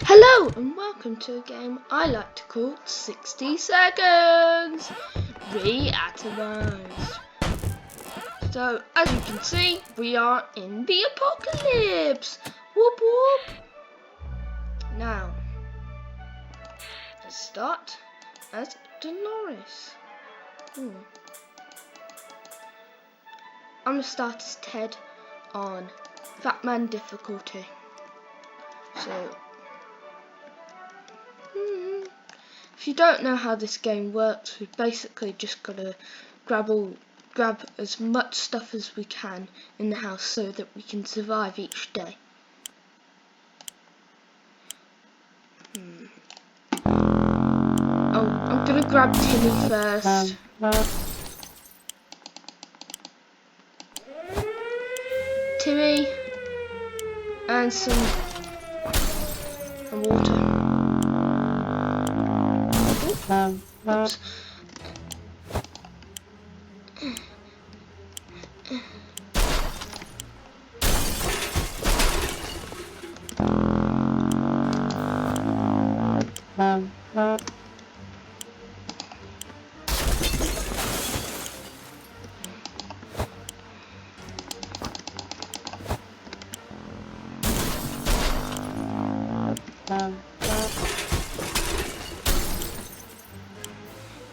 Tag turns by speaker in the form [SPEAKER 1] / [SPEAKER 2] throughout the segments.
[SPEAKER 1] Hello and welcome to a game I like to call 60 Seconds Reatomized. So as you can see, we are in the apocalypse. Whoop whoop. Now, let's start as Dolores. I'm going to start as Ted on Fat Man difficulty. So if you don't know how this game works, we've basically just got to grab as much stuff as we can in the house so that we can survive each day. Oh, I'm gonna grab Timmy first. Timmy and some water. Oops.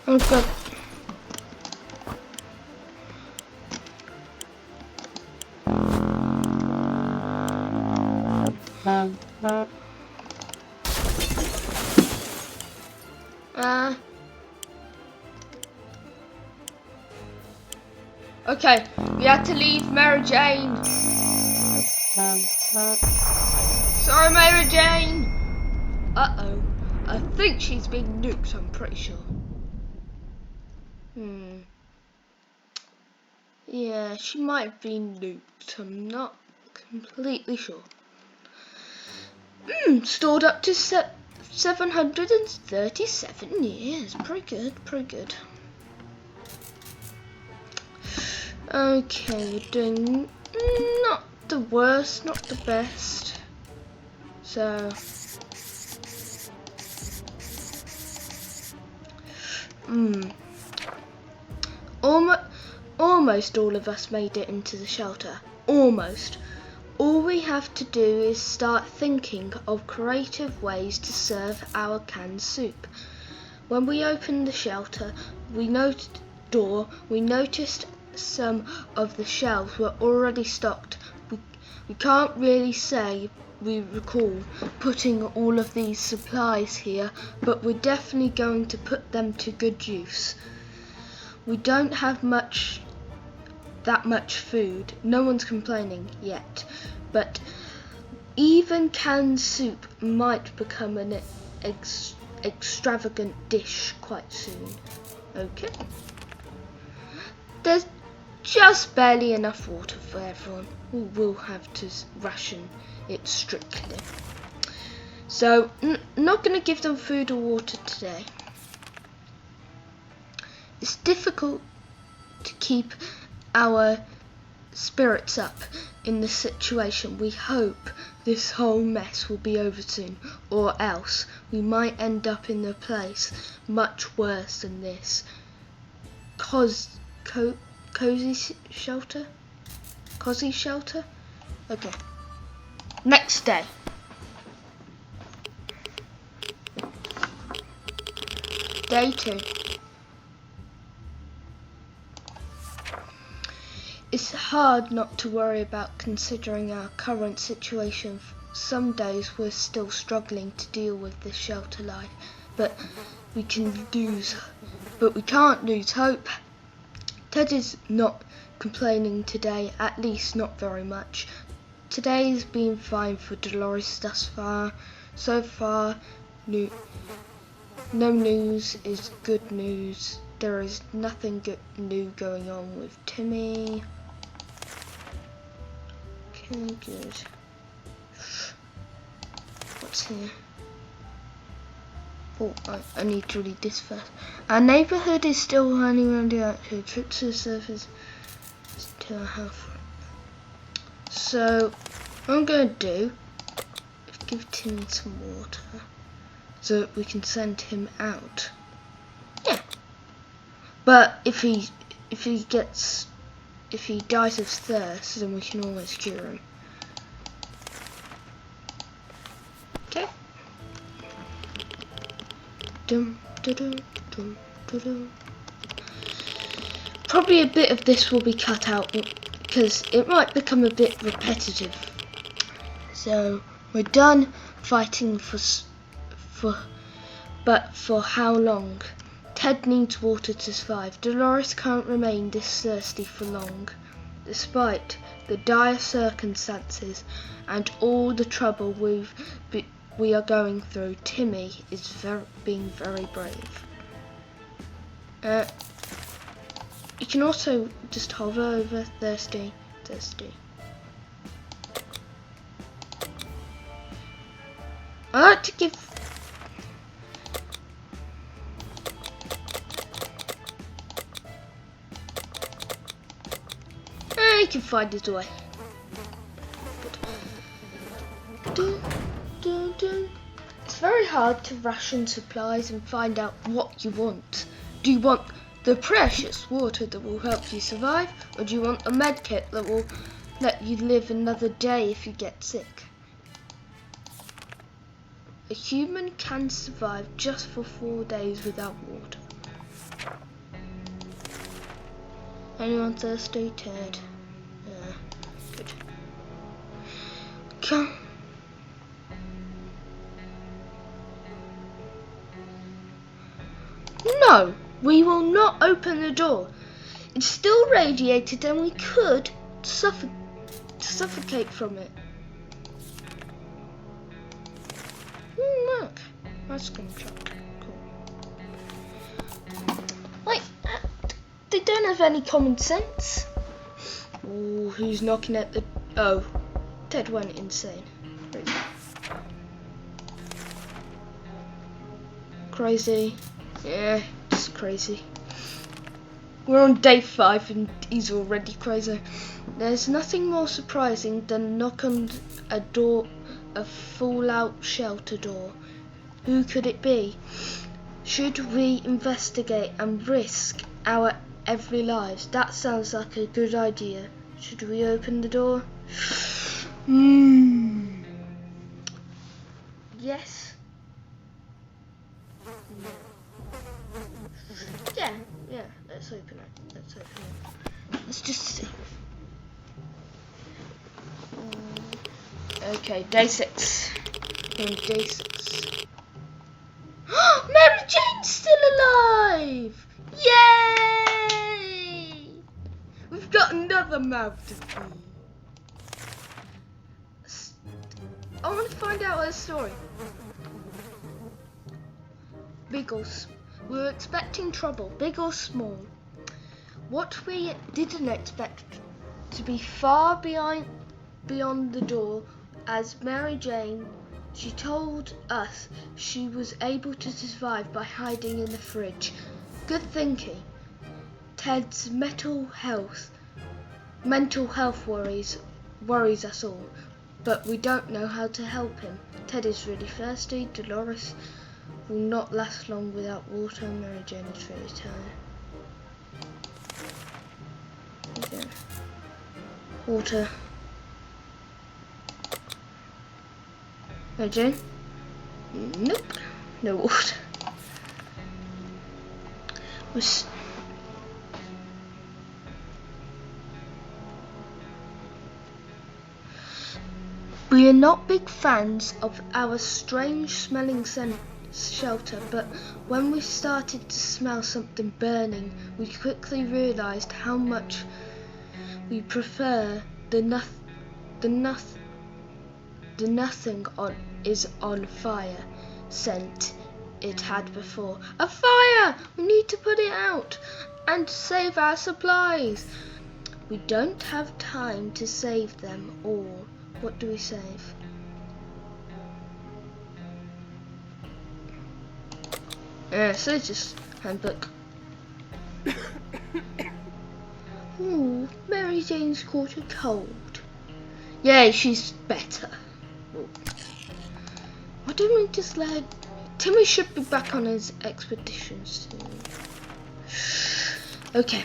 [SPEAKER 1] Oh god. Okay, we had to leave Mary Jane. Sorry, Mary Jane. Uh-oh. I think she's been nuked, I'm pretty sure. Yeah, she might have been nuked. I'm not completely sure. Stored up to 737 years. Pretty good, pretty good. Okay, we're doing not the worst, not the best. So almost all of us made it into the shelter. Almost. All we have to do is start thinking of creative ways to serve our canned soup. When we opened the shelter, we noticed some of the shelves were already stocked. We can't really say we recall putting all of these supplies here, but we're definitely going to put them to good use. We don't have that much food. No one's complaining yet, but even canned soup might become an extravagant dish quite soon. Okay. There's just barely enough water for everyone. We will have to ration it strictly. So, not going to give them food or water today. It's difficult to keep our spirits up in this situation. We hope this whole mess will be over soon, or else we might end up in a place much worse than this. Cozy shelter? Okay. Next day. Day 2. It's hard not to worry about considering our current situation. Some days we're still struggling to deal with this shelter life, but we can't lose hope. Ted is not complaining today, at least not very much. Today's been fine for Dolores thus far. So far, no news is good news. There is nothing new going on with Timmy. Okay, good. What's here? Oh, I need to read this first. Our neighbourhood is still highly radioactive. Trip to the surface to our health. So, what I'm going to do, give Tim some water so that we can send him out. Yeah. But if he dies of thirst, then we can always cure him. Okay. Dum, da-dum, dum, da-dum. Probably a bit of this will be cut out because it might become a bit repetitive. So we're done fighting but for how long? Ted needs water to survive. Dolores can't remain this thirsty for long. Despite the dire circumstances and all the trouble we are going through, Timmy is being very brave. You can also just hover over thirsty. I like to give he can find his way. It's very hard to ration supplies and find out what you want. Do you want the precious water that will help you survive, or do you want a med kit that will let you live another day if you get sick? A human can survive just for 4 days without water. Anyone thirsty? Ted. Yeah, good. Come. No, we will not open the door. It's still radiated and we could suffocate from it. Look, ice cream truck. Cool. Like, they don't have any common sense. Ooh, who's knocking at the... Oh, Ted went insane. Crazy. Yeah, it's crazy. We're on day 5 and he's already crazy. There's nothing more surprising than knock on a fallout shelter door. Who could it be? Should we investigate and risk our every lives? That sounds like a good idea. Should we open the door? Yes. Yeah, let's open it. Let's just see. Okay, day 6. We're on day 6. Mary Jane's still alive! Yay! We've got another mouth to feed. I want to find out her story. Big or small. We were expecting trouble, big or small. What we didn't expect to be far beyond the door, as Mary Jane, she told us she was able to survive by hiding in the fridge. Good thinking. Ted's mental health worries us all, but we don't know how to help him. Ted is really thirsty. Dolores will not last long without water. Mary Jane is very tired. Okay. Water. Mary Jane? Nope. No water. We are not big fans of our strange smelling shelter, but when we started to smell something burning, we quickly realized how much we prefer the nothing is on fire scent it had before. A fire! We need to put it out and save our supplies. We don't have time to save them all. What do we save? So it's just handbook. Ooh, Mary Jane's caught a cold. Yay, she's better. Ooh. Why don't we just let... Timmy should be back on his expedition soon. Okay.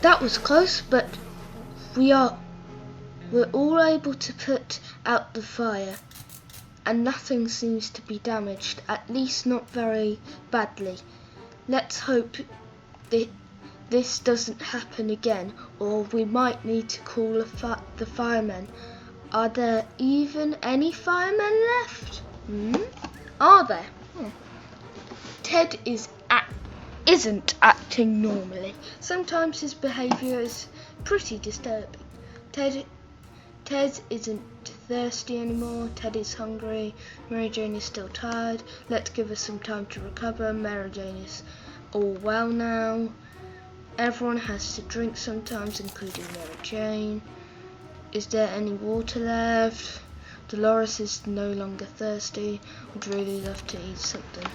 [SPEAKER 1] That was close, but we're all able to put out the fire. And nothing seems to be damaged, at least not very badly. Let's hope this doesn't happen again, or we might need to call the firemen. Are there even any firemen left? Are there? Ted isn't acting normally. Sometimes his behaviour is pretty disturbing. Ted isn't thirsty anymore. Ted is hungry. Mary Jane is still tired. Let's give her some time to recover. Mary Jane is all well now. Everyone has to drink sometimes, including Mary Jane. Is there any water left? Dolores is no longer thirsty. Would really love to eat something.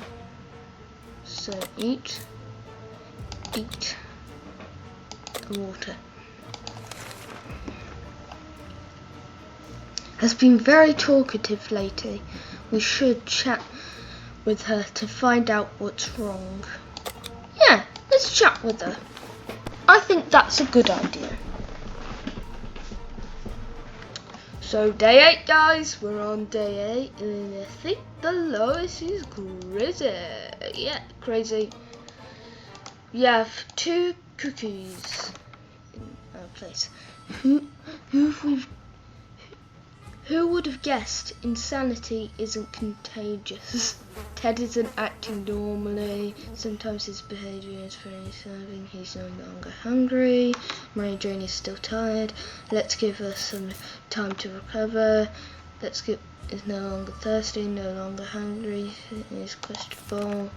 [SPEAKER 1] So eat water. Has been very talkative lately. We should chat with her to find out what's wrong. Yeah, let's chat with her. I think that's a good idea. So day 8, guys. We're on day 8, and I think Dolores is crazy. Yeah, crazy. We have 2 cookies in our place. Who would have guessed insanity isn't contagious? Ted isn't acting normally. Sometimes his behaviour is very disturbing. He's no longer hungry. Mary Jane is still tired. Let's give her some time to recover. Is no longer thirsty, no longer hungry. Is questionable.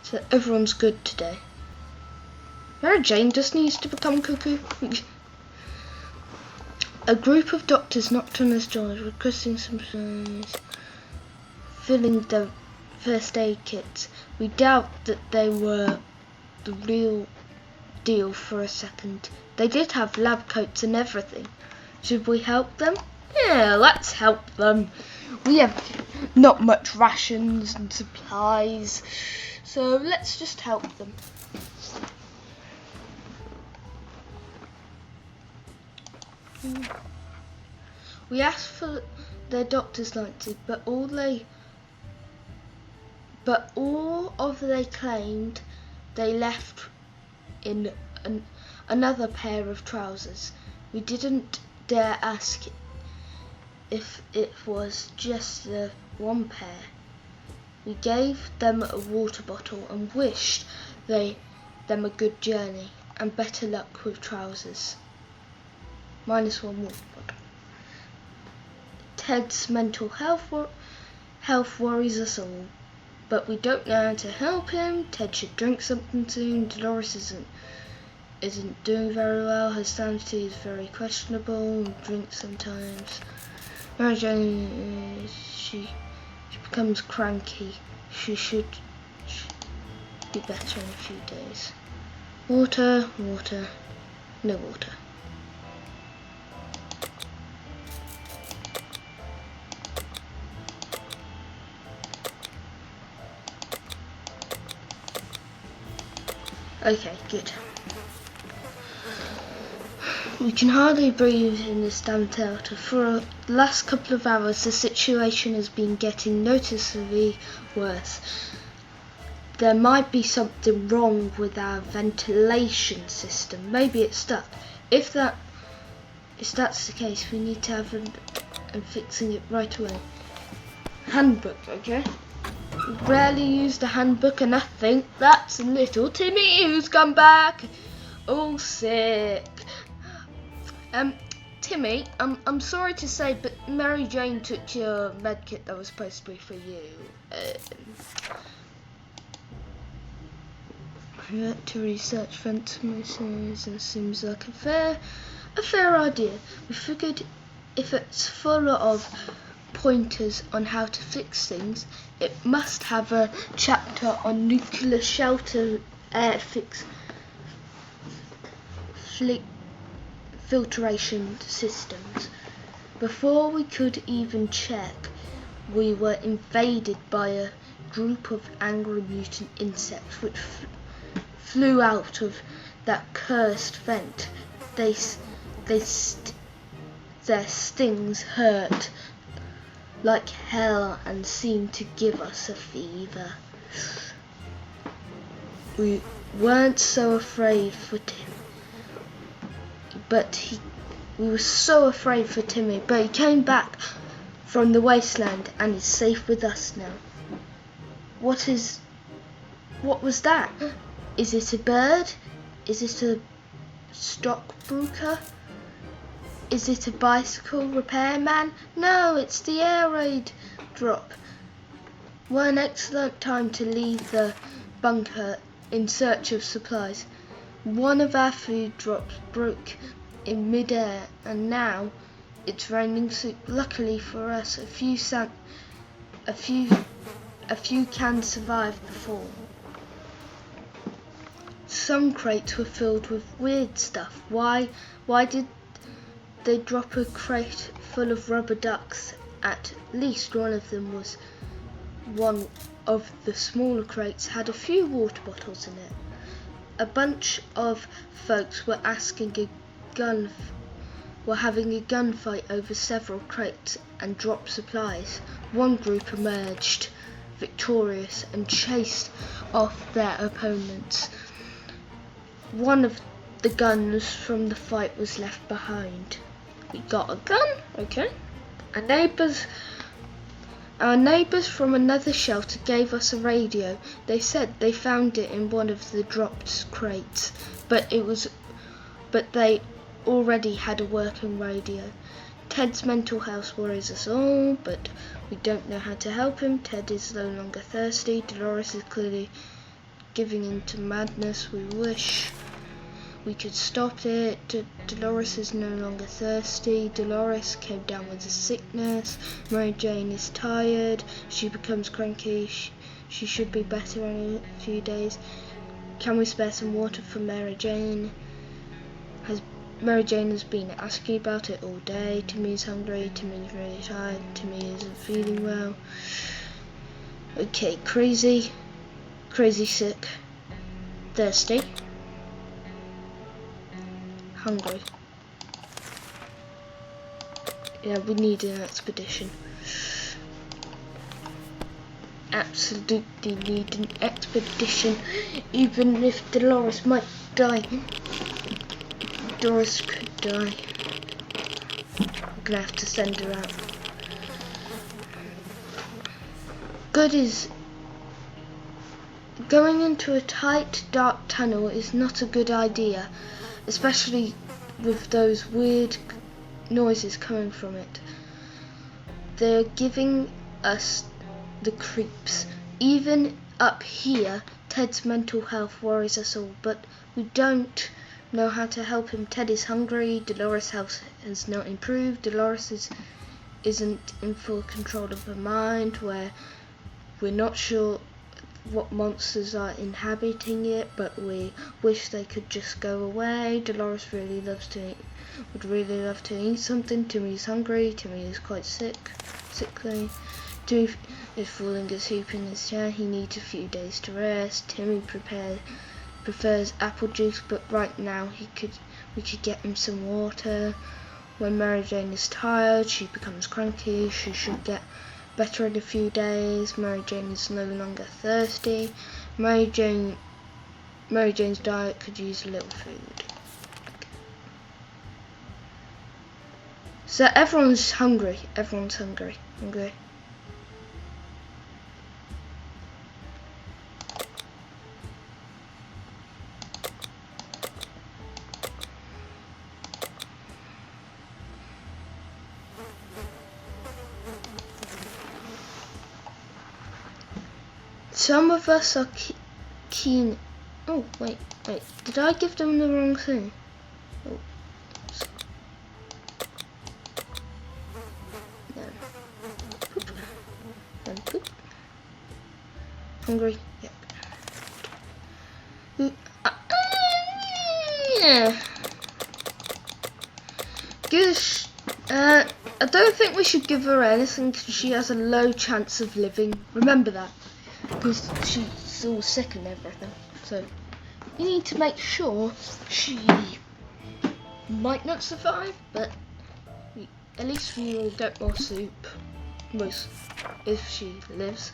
[SPEAKER 1] So everyone's good today. Mary Jane just needs to become cuckoo. A group of doctors knocked on his door, requesting some supplies, filling the first aid kits. We doubt that they were the real deal for a second. They did have lab coats and everything. Should we help them? Yeah, let's help them. We have not much rations and supplies, so let's just help them. We asked for their doctor's license, but all of they claimed they left in another pair of trousers. We didn't dare ask if it was just the one pair. We gave them a water bottle and wished them a good journey and better luck with trousers. -1 water bottle. Ted's mental health worries us all, but we don't know how to help him. Ted should drink something soon. Dolores isn't doing very well. Her sanity is very questionable. Drinks sometimes. Mary Jane, she becomes cranky. She should be better in a few days. Water, no water. Okay, good. We can hardly breathe in this damn shelter. For the last couple of hours, the situation has been getting noticeably worse. There might be something wrong with our ventilation system. Maybe it's stuck. If that's the case, we need to have and fixing it right away. Handbook, okay? Rarely use the handbook, and I think that's little Timmy who's come back all sick. Timmy, I'm sorry to say, but Mary Jane took your med kit that was supposed to be for you. To research ventilation seems like a fair idea. We figured if it's full of pointers on how to fix things, it must have a chapter on nuclear shelter air filtration systems. Before we could even check, we were invaded by a group of angry mutant insects which flew out of that cursed vent. Their stings hurt like hell and seemed to give us a fever. We weren't so afraid for Tim, we were so afraid for Timmy, but he came back from the wasteland and is safe with us now. What was that? Is it a bird? Is it a stockbroker? Is it a bicycle repairman? No, it's the air raid drop. What an excellent time to leave the bunker in search of supplies. One of our food drops broke in mid-air and now it's raining soup. Luckily for us, a few cans survived the fall. Some crates were filled with weird stuff. Why did they drop a crate full of rubber ducks? At least one of them was one of the smaller crates had a few water bottles in it. A bunch of folks were having a gunfight over several crates and dropped supplies. One group emerged victorious and chased off their opponents. One of the guns from the fight was left behind. We got a gun, okay. Our neighbours from another shelter gave us a radio. They said they found it in one of the dropped crates, but they already had a working radio. Ted's mental health worries us all, but we don't know how to help him. Ted is no longer thirsty. Dolores is clearly giving in to madness. We wish we could stop it. Dolores is no longer thirsty. Dolores came down with a sickness. Mary Jane is tired. She becomes cranky. She should be better in a few days. Can we spare some water for Mary Jane? Mary Jane has been asking about it all day. Timmy's hungry. Timmy's really tired. Timmy isn't feeling well. Okay, crazy sick, thirsty, hungry. Yeah, we need an expedition. Absolutely need an expedition, even if Dolores might die. Dolores could die. I'm gonna have to send her out. Going into a tight, dark tunnel is not a good idea, especially with those weird noises coming from it. They're giving us the creeps. Even up here, Ted's mental health worries us all, but we don't know how to help him. Ted is hungry. Dolores' health has not improved. Dolores isn't in full control of her mind, where we're not sure what monsters are inhabiting it, but we wish they could just go away. Dolores would really love to eat something. Timmy's hungry. Timmy is quite sickly. Timmy is falling asleep in his chair. He needs a few days to rest. Timmy prefers apple juice, but right now we could get him some water. When Mary Jane is tired, she becomes cranky. She should get better in a few days. Mary Jane is no longer thirsty. Mary Jane's diet could use a little food. So everyone's hungry. Hungry. Some of us are keen. Oh, wait. Did I give them the wrong thing? Oh. Then poop. Hungry? Yep. Yeah. Goose. I don't think we we should give her anything because she has a low chance of living. Remember that, because she's all sick and everything. So you need to make sure she might not survive, but at least we will get more soup. If she lives.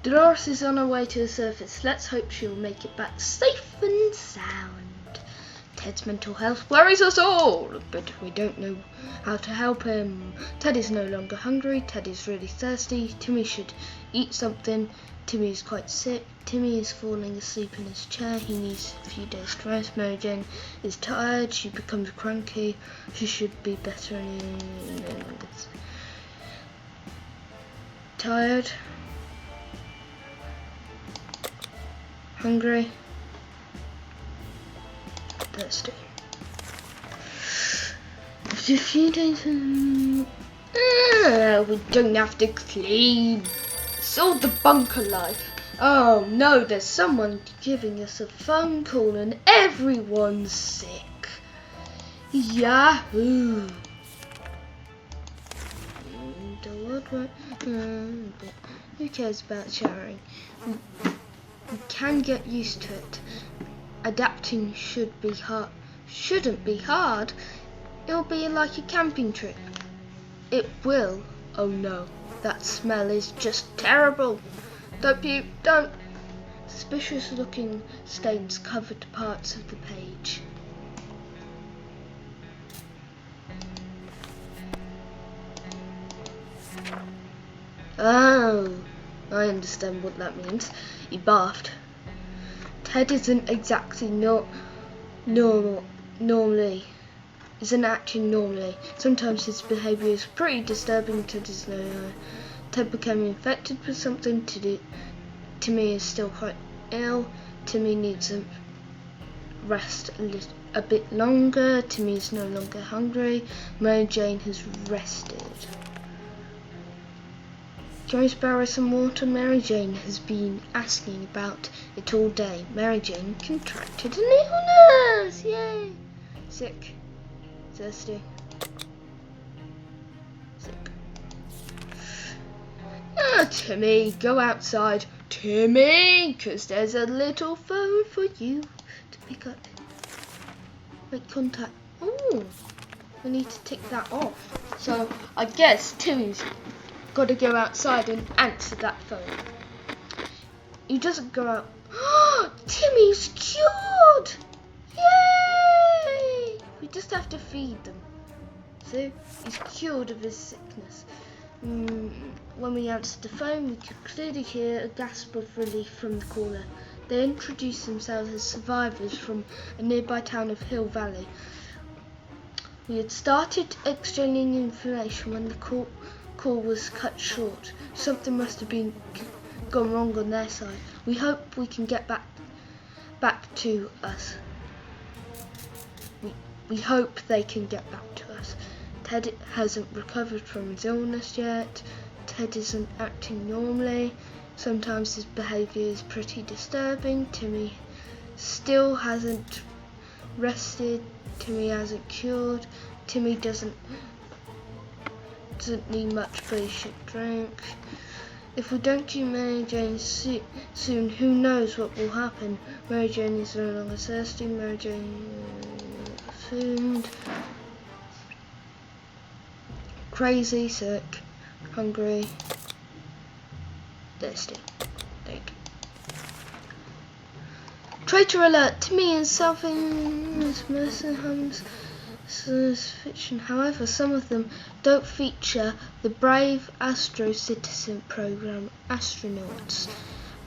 [SPEAKER 1] Dolores is on her way to the surface. Let's hope she'll make it back safe and sound. Ted's mental health worries us all, but we don't know how to help him. Ted is no longer hungry. Ted is really thirsty. Timmy should eat something. Timmy is quite sick. Timmy is falling asleep in his chair. He needs a few days to rest. Mary Jane is tired. She becomes cranky. She should be better. Tired. Hungry. Thirsty. After a few days, we don't have to clean. It's all the bunker life. Oh no, there's someone giving us a phone call and everyone's sick. Yahoo! Who cares about showering? We can get used to it. Adapting shouldn't be hard. It'll be like a camping trip. It will. Oh no, that smell is just terrible. Don't puke, don't. Suspicious looking stains covered parts of the page. Oh, I understand what that means. He bathed. Ted isn't exactly isn't acting normally. Sometimes his behaviour is pretty disturbing. Ted became infected with something. Timmy is still quite ill. Timmy needs a rest a bit longer. Timmy is no longer hungry. Mary Jane has rested. Can I borrow some water? Mary Jane has been asking about it all day. Mary Jane contracted an illness! Yay! Sick. Thirsty. Sick. Timmy, go outside. Timmy! Because there's a little phone for you to pick up. Make contact. Oh! We need to tick that off. So, I guess Timmy's got to go outside and answer that phone. He doesn't go out. Timmy's cured! Yay! We just have to feed them. So he's cured of his sickness. When we answered the phone, we could clearly hear a gasp of relief from the caller. They introduced themselves as survivors from a nearby town of Hill Valley. We had started exchanging information when the call was cut short. Something must have gone wrong on their side. We hope we can get back to us. We hope they can get back to us. Ted hasn't recovered from his illness yet. Ted isn't acting normally. Sometimes his behaviour is pretty disturbing. Timmy still hasn't rested. Timmy hasn't cured. Timmy doesn't need much, but he should drink. If we don't do Mary Jane soon, who knows what will happen. Mary Jane is no longer thirsty. Mary Jane food. Crazy, sick, hungry, thirsty. There you go. Traitor alert! Timmy is selling nursing homes. Fiction. However, some of them don't feature the brave Astro Citizen program astronauts,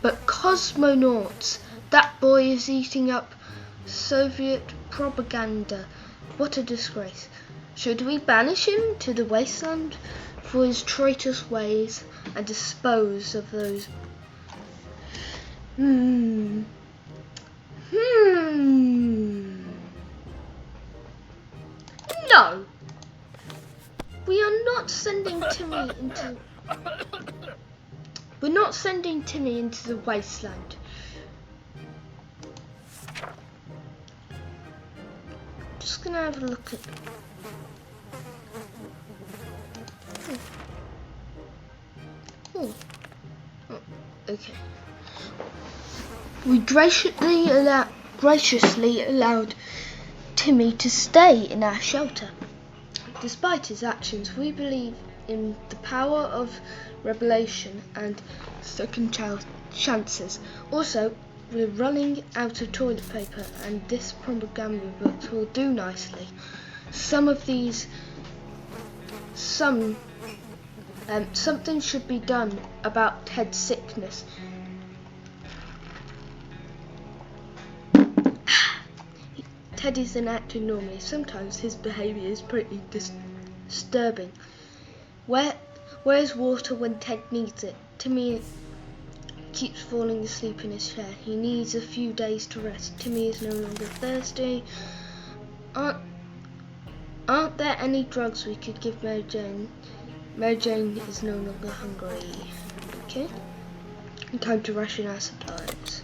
[SPEAKER 1] but cosmonauts. That boy is eating up Soviet propaganda. What a disgrace. Should we banish him to the wasteland for his traitorous ways and dispose of those? No! We are not sending Timmy into... We're not sending Timmy into the wasteland. Just gonna have a look at... Oh. Oh, okay. We graciously allowed Timmy to stay in our shelter. Despite his actions, we believe in the power of revelation and second chances. Also, we're running out of toilet paper, and this propaganda book will do nicely. Something should be done about Ted's sickness. Ted isn't acting normally. Sometimes his behaviour is pretty disturbing. Where's water when Ted needs it? Timmy keeps falling asleep in his chair. He needs a few days to rest. Timmy is no longer thirsty. Aren't there any drugs we could give Mary Jane? Mary Jane is no longer hungry. Okay. Time to ration our supplies.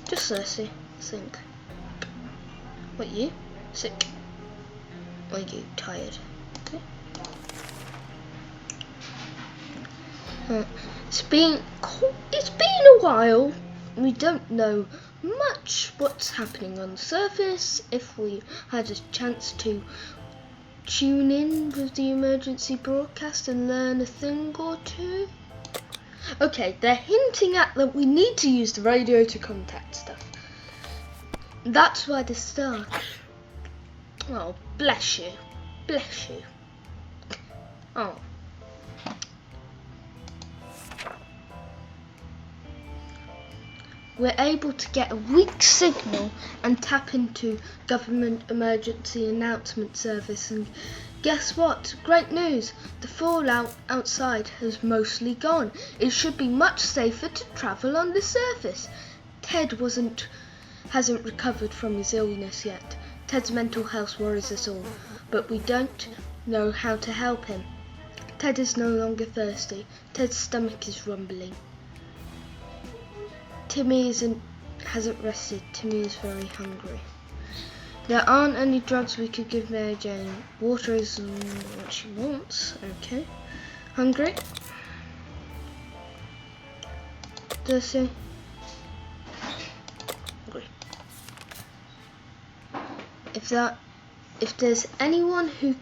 [SPEAKER 1] Just thirsty, I think. What, you? Sick? Or you tired? Okay. It's been a while. We don't know much what's happening on the surface. If we had a chance to tune in with the emergency broadcast and learn a thing or two. Okay, they're hinting at that we need to use the radio to contact stuff. That's why the star. Oh, bless you. Bless you. Oh. We're able to get a weak signal and tap into government emergency announcement service, and guess what? Great news! The fallout outside has mostly gone. It should be much safer to travel on the surface. Ted hasn't recovered from his illness yet. Ted's mental health worries us all, but we don't know how to help him. Ted is no longer thirsty. Ted's stomach is rumbling. Timmy hasn't rested. Timmy is very hungry. There aren't any drugs we could give Mary Jane. Water is what she wants. Okay. Hungry? Thirsty? Hungry. If there's anyone who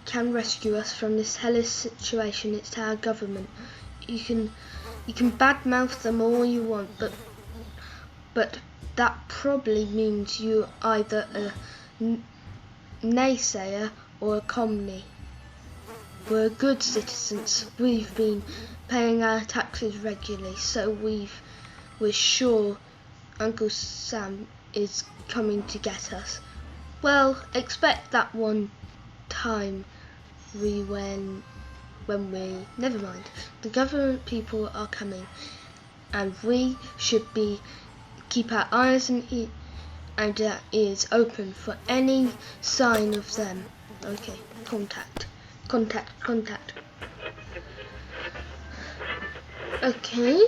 [SPEAKER 1] can rescue us from this hellish situation, it's our government. You can badmouth them all you want, but that probably means you're either a naysayer or a commie. We're good citizens. We've been paying our taxes regularly, so we're sure Uncle Sam is coming to get us. Well, expect that one time never mind. The government people are coming, and we should keep our eyes and our ears open for any sign of them. Okay, contact. Okay.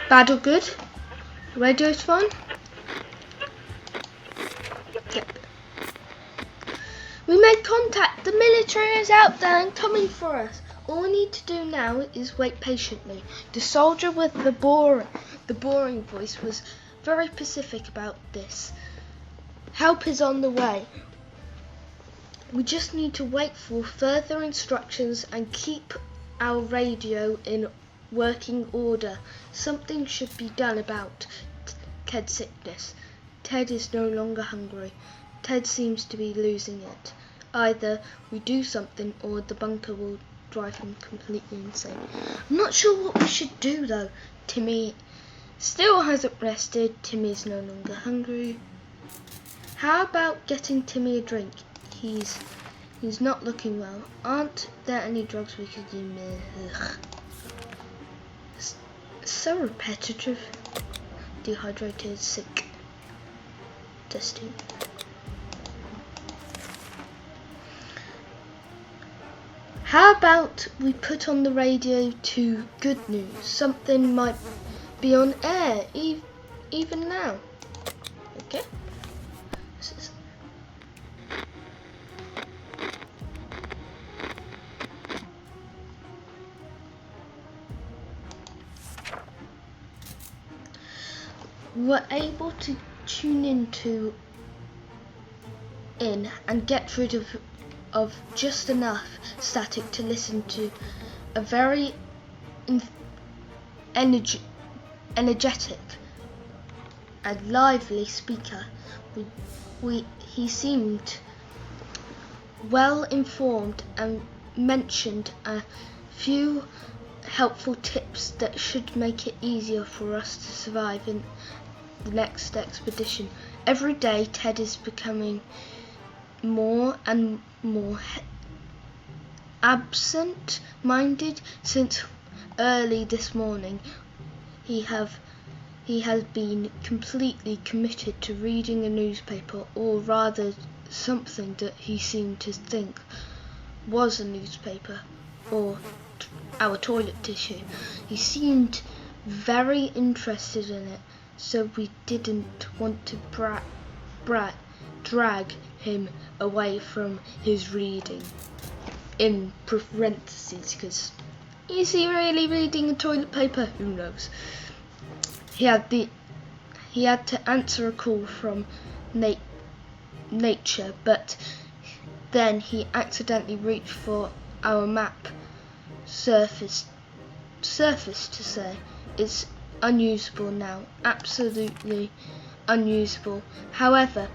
[SPEAKER 1] Bad or good? Radio's fine? Yep. We made contact. The military is out there and coming for us. All we need to do now is wait patiently. The soldier with the boring voice was very specific about this. Help is on the way. We just need to wait for further instructions and keep our radio in working order. Something should be done about Ted's sickness. Ted is no longer hungry. Ted seems to be losing it. Either we do something or the bunker will drive him completely insane. I'm not sure what we should do though. Timmy still hasn't rested. Timmy's no longer hungry. How about getting Timmy a drink? He's not looking well. Aren't there any drugs we could give him? So repetitive. Dehydrated, sick, dusty. How about we put on the radio to good news? Something might be on air even now. Okay. were able to tune in and get rid of just enough static to listen to a very energetic and lively speaker. He seemed well informed and mentioned a few helpful tips that should make it easier for us to survive in the next expedition. Every day Ted is becoming more and more absent-minded. Since early this morning he has been completely committed to reading a newspaper, or rather something that he seemed to think was a newspaper, or our toilet tissue. He seemed very interested in it, so we didn't want to drag him away from his reading, in parentheses, because is he really reading a toilet paper? Who knows. He had to answer a call from nature, but then he accidentally reached for our map. Surface to say it's unusable now, absolutely unusable. However,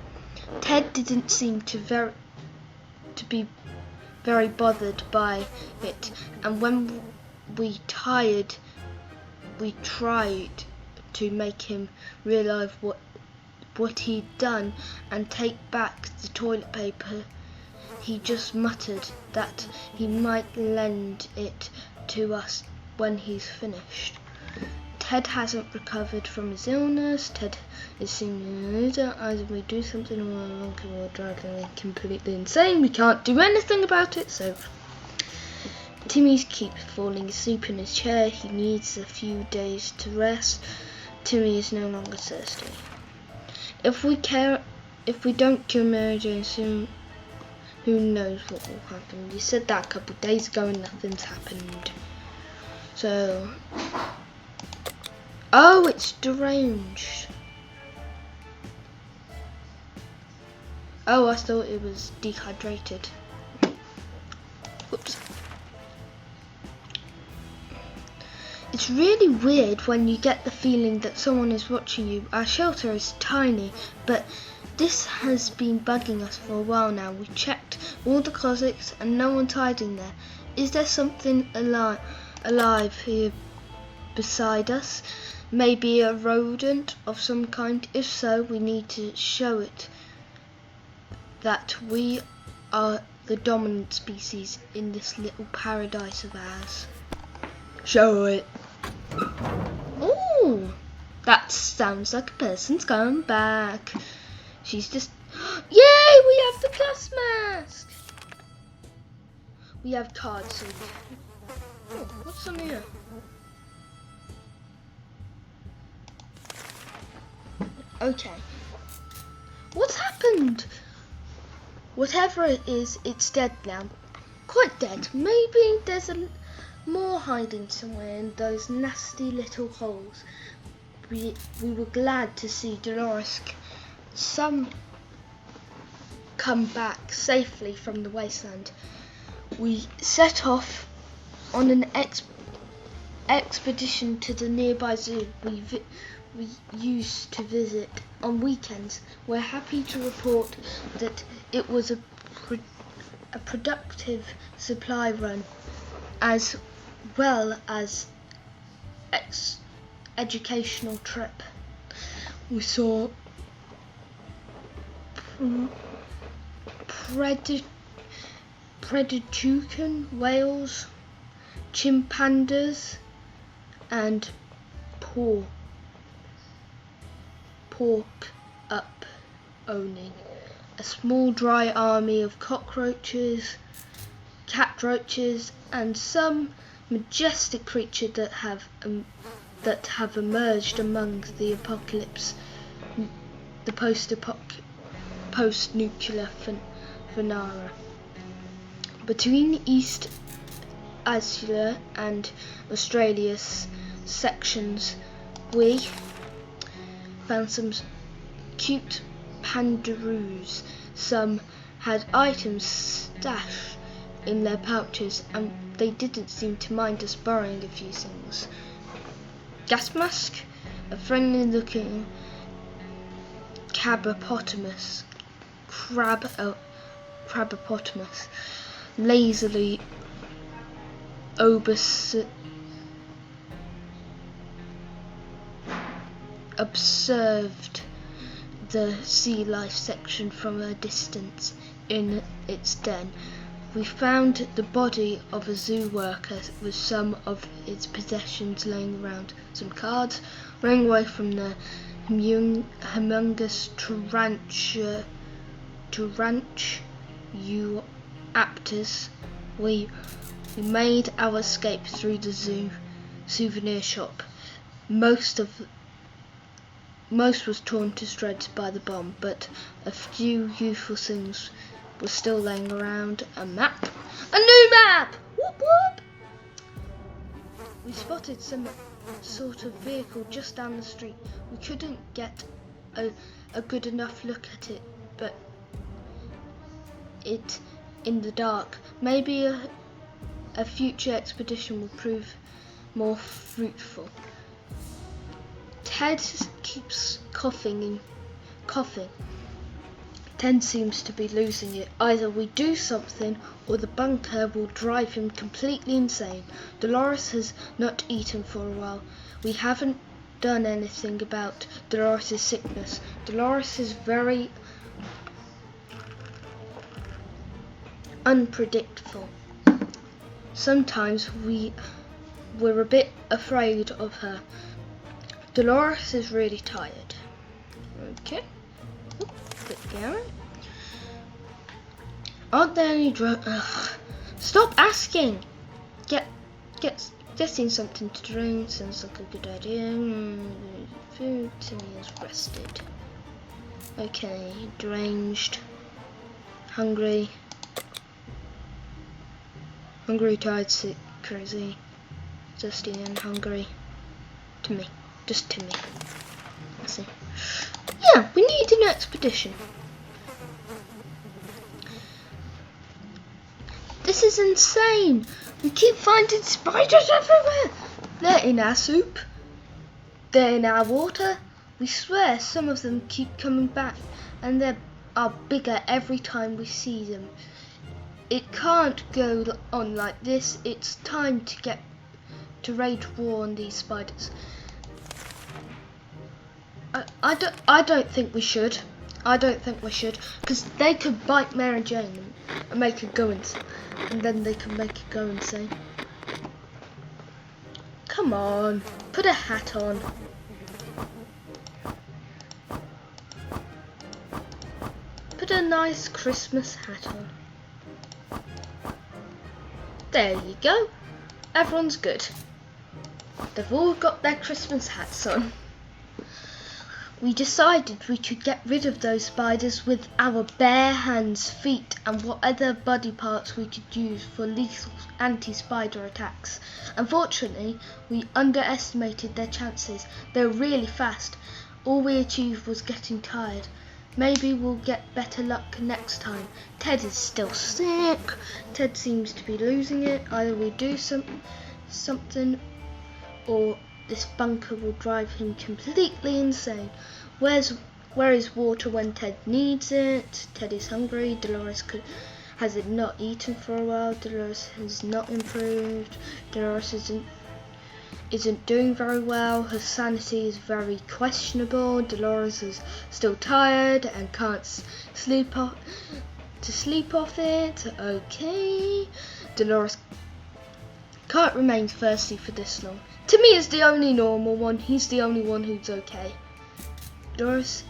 [SPEAKER 1] Ted didn't seem to be very bothered by it, and when we tried to make him realise what he'd done and take back the toilet paper, he just muttered that he might lend it to us when he's finished. Ted hasn't recovered from his illness. Ted is seeming either we do something or we're driving completely insane. We can't do anything about it, so Timmy keeps falling asleep in his chair. He needs a few days to rest. Timmy is no longer thirsty. If we don't kill Mary Jane soon, who knows what will happen. You said that a couple of days ago and nothing's happened. So, oh, it's deranged. Oh, I thought it was dehydrated. Whoops. It's really weird when you get the feeling that someone is watching you. Our shelter is tiny, but this has been bugging us for a while now. We checked all the closets and no one's hiding there. Is there something alive here beside us? Maybe a rodent of some kind? If so, we need to show it that we are the dominant species in this little paradise of ours. Show it. Ooh, that sounds like a person's coming back. She's just... Yay, we have the gas mask! We have cards. Oh, what's on here? Okay. What's happened? Whatever it is, it's dead now. Quite dead. Maybe there's more hiding somewhere in those nasty little holes. We were glad to see Dolores come back safely from the wasteland. We set off on an expedition to the nearby zoo we used to visit on weekends. We're happy to report that it was a productive supply run, as well as educational trip. We saw Predatucan whales, chimpanzees, and pork up owning a small dry army of cockroaches, catroaches, and some majestic creature that have emerged among the apocalypse, the post-nuclear phenomena. Between East Asia and Australia's sections, we found some cute pandaroos. Some had items stashed in their pouches, and they didn't seem to mind us borrowing a few things. Gas mask, a friendly-looking crabopotamus, lazily observed the sea life section from a distance in its den. We found the body of a zoo worker with some of its possessions laying around. Some cards, running away from the humongous Tarantula-Aptors. We made our escape through the zoo souvenir shop. Most was torn to shreds by the bomb, but a few useful things were still laying around. A map! A new map! Whoop whoop! We spotted some sort of vehicle just down the street. We couldn't get a good enough look at it, but it in the dark. Maybe a future expedition will prove more fruitful. Ted keeps coughing. Ted seems to be losing it. Either we do something or the bunker will drive him completely insane. Dolores has not eaten for a while. We haven't done anything about Dolores' sickness. Dolores is very unpredictable. Sometimes we're a bit afraid of her. Dolores is really tired. Okay. Put down. Aren't there any Stop asking! Getting something to drink sounds like a good idea. Food, Timmy is rested. Okay, deranged. Hungry, tired, sick, crazy, thirsty and hungry. Timmy. Just Timmy. Let's see. Yeah, we need an expedition. This is insane. We keep finding spiders everywhere. They're in our soup. They're in our water. We swear some of them keep coming back, and they are bigger every time we see them. It can't go on like this. It's time to wage war on these spiders. I don't think we should. Because they could bite Mary Jane and make her go insane, and then they can make her go insane. Come on, put a hat on. Put a nice Christmas hat on. There you go. Everyone's good. They've all got their Christmas hats on. We decided we could get rid of those spiders with our bare hands, feet, and what other body parts we could use for lethal anti-spider attacks. Unfortunately, we underestimated their chances. They were really fast. All we achieved was getting tired. Maybe we'll get better luck next time. Ted is still sick. Ted seems to be losing it. Either we do something or this bunker will drive him completely insane. Where is water when Ted needs it? Ted is hungry. Dolores has not eaten for a while. Dolores has not improved. Dolores isn't doing very well. Her sanity is very questionable. Dolores is still tired and can't sleep off it. Okay. Dolores can't remain thirsty for this long. Timmy is the only normal one. He's the only one who's okay. Dolores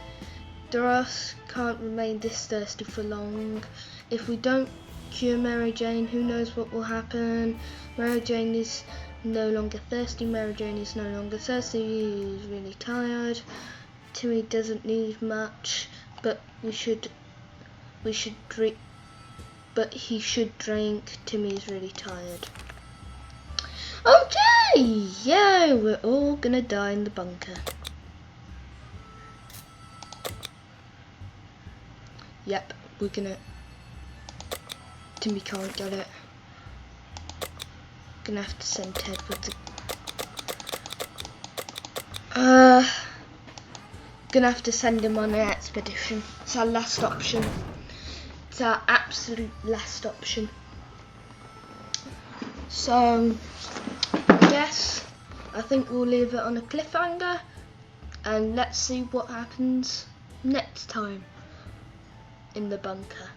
[SPEAKER 1] can't remain this thirsty for long. If we don't cure Mary Jane, who knows what will happen. Mary Jane is no longer thirsty. Mary Jane is no longer thirsty. He's really tired. Timmy doesn't need much, but we should drink. But he should drink. Timmy is really tired. Okay, yeah, we're all gonna die in the bunker. Timmy can't get it. Gonna have to send Ted with the... Gonna have to send him on an expedition. It's our last option. It's our absolute last option. So, yes, I think we'll leave it on a cliffhanger, and let's see what happens next time in the bunker.